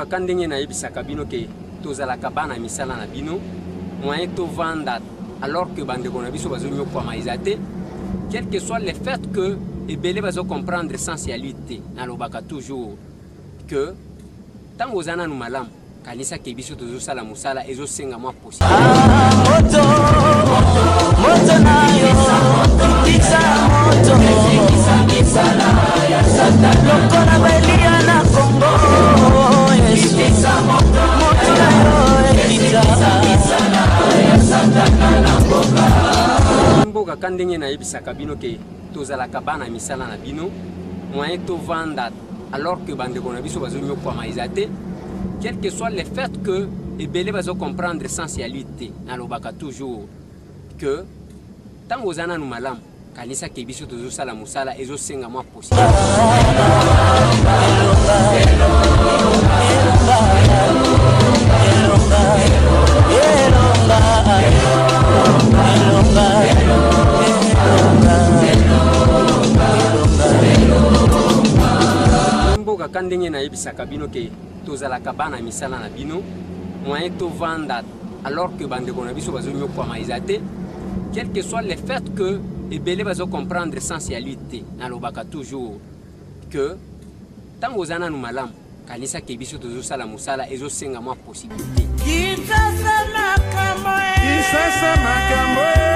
mboka kandenge na yebisaka bino ke tozalaka bana misala na bino moyen to vanda alors que bandeko na biso bazonyo kwa maizate quel que soit le fait que ebele bazo comprendre essentialité nalobaka toujours que tango ozana nu malamu kanisa ke biso tozosala musala ezosenga mwa possible moto nayo tikisa moto misala ya sata lokona belia na Kongo tikisa moto nayo tikisa misala ya sata na Kongo mboka kandenge na yebisaka bino ke tozalaka bana misala na bino moyen to vanda alors que bandeko na biso bazonyo kwa maizate quel que soit le fait que ebele bazo comprendre essentialité nalobaka toujours que tango ozana nu malamu kanisa ke biso tozosala musala ezosenga mwa possible mboka kandenge na yebisaka bino ke tozalaka bana misala na bino moyen to vanda alors que bandeko na biso bazonyo kwa maizate quel que soit le fait que ebele bazo comprendre essentialité nalobaka toujours que tango ozana nu malamu kanisa ke biso tozosala musala ezosenga mwa possibilité kisasa makambo